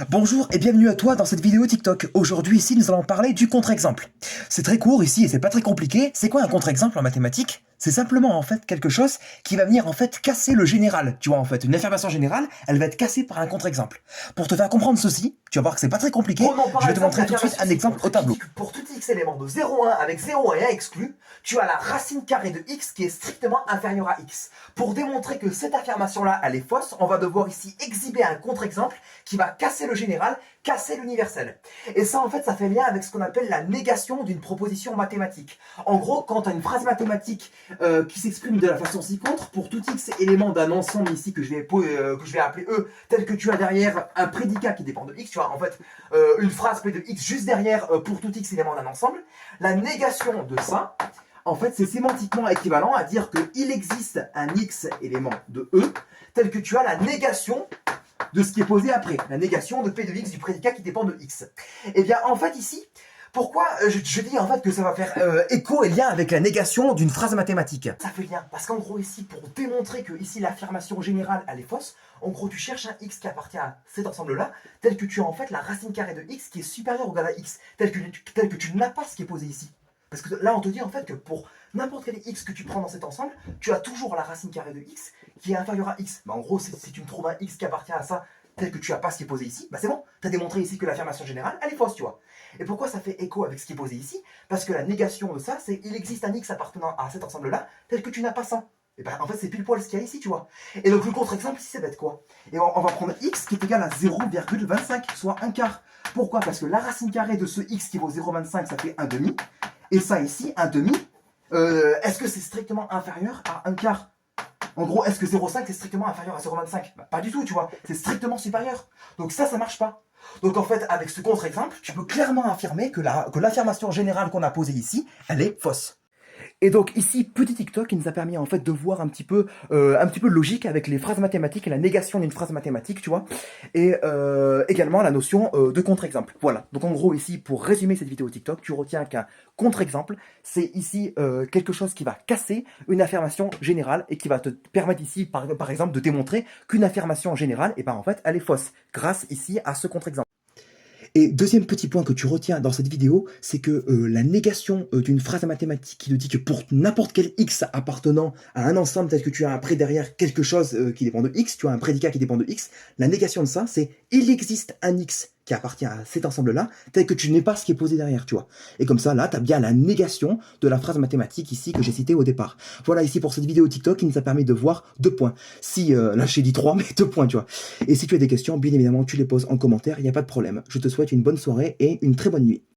Bonjour et bienvenue à toi dans cette vidéo TikTok. Aujourd'hui ici nous allons parler du contre-exemple. C'est très court ici et c'est pas très compliqué. C'est quoi un contre-exemple en mathématiques? C'est simplement en fait quelque chose qui va venir en fait casser le général. Tu vois en fait une affirmation générale, elle va être cassée par un contre-exemple. Pour te faire comprendre ceci, tu vas voir que c'est pas très compliqué. Je vais te montrer tout de suite un exemple au tableau. Pour tout x élément de 0,1 avec 0 et 1 exclus, tu as la racine carrée de x qui est strictement inférieure à x. Pour démontrer que cette affirmation-là, elle est fausse, on va devoir ici exhiber un contre-exemple qui va casser le général, casser l'universel. Et ça, en fait, ça fait lien avec ce qu'on appelle la négation d'une proposition mathématique. En gros, quand tu as une phrase mathématique qui s'exprime de la façon ci-contre, pour tout x élément d'un ensemble ici que je vais appeler E, tel que tu as derrière un prédicat qui dépend de x, tu vois, en fait, une phrase P de x juste derrière pour tout x élément d'un ensemble, la négation de ça, en fait, c'est sémantiquement équivalent à dire qu'il existe un x élément de E, tel que tu as la négation de ce qui est posé après, la négation de P de x du prédicat qui dépend de x. Et bien, en fait, ici, pourquoi je dis en fait que ça va faire écho et lien avec la négation d'une phrase mathématique? Ça fait lien, parce qu'en gros ici, pour démontrer que ici l'affirmation générale elle est fausse, en gros tu cherches un x qui appartient à cet ensemble-là, tel que tu as en fait la racine carrée de x qui est supérieure ou égale à x, tel que tu n'as pas ce qui est posé ici. Parce que là on te dit en fait que pour n'importe quel x que tu prends dans cet ensemble, tu as toujours la racine carrée de x qui est inférieure à x. Bah, en gros, si tu me trouves un x qui appartient à ça, tel que tu n'as pas ce qui est posé ici, bah c'est bon, tu as démontré ici que l'affirmation générale, elle est fausse, tu vois. Et pourquoi ça fait écho avec ce qui est posé ici? Parce que la négation de ça, c'est il existe un x appartenant à cet ensemble-là, tel que tu n'as pas ça. Et ben en fait, c'est pile poil ce qu'il y a ici, tu vois. Et donc le contre-exemple ici, ça va être quoi? Et on va prendre x qui est égal à 0,25, soit un quart. Pourquoi? Parce que la racine carrée de ce x qui vaut 0,25, ça fait un demi. Et ça ici, un demi, est-ce que c'est strictement inférieur à un quart? En gros, est-ce que 0,5 c'est strictement inférieur à 0,25? Bah, pas du tout, tu vois. C'est strictement supérieur. Donc ça marche pas. Donc en fait, avec ce contre-exemple, tu peux clairement affirmer que l'affirmation générale qu'on a posée ici, elle est fausse. Et donc ici, petit TikTok qui nous a permis en fait de voir un petit peu logique avec les phrases mathématiques et la négation d'une phrase mathématique, tu vois, et également la notion de contre-exemple. Voilà. Donc en gros ici, pour résumer cette vidéo TikTok, tu retiens qu'un contre-exemple, c'est ici quelque chose qui va casser une affirmation générale et qui va te permettre ici, par exemple, de démontrer qu'une affirmation générale, et ben en fait, elle est fausse, grâce ici à ce contre-exemple. Et deuxième petit point que tu retiens dans cette vidéo, c'est que la négation d'une phrase mathématique qui te dit que pour n'importe quel x appartenant à un ensemble, tel que tu as après derrière quelque chose qui dépend de x, tu as un prédicat qui dépend de x, la négation de ça, c'est il existe un x qui appartient à cet ensemble-là, tel que tu n'es pas ce qui est posé derrière, tu vois. Et comme ça, là, tu as bien la négation de la phrase mathématique ici que j'ai citée au départ. Voilà ici pour cette vidéo TikTok qui nous a permis de voir 2 points. Si, là j'ai dit 3, mais 2 points, tu vois. Et si tu as des questions, bien évidemment, tu les poses en commentaire, il n'y a pas de problème. Je te souhaite une bonne soirée et une très bonne nuit.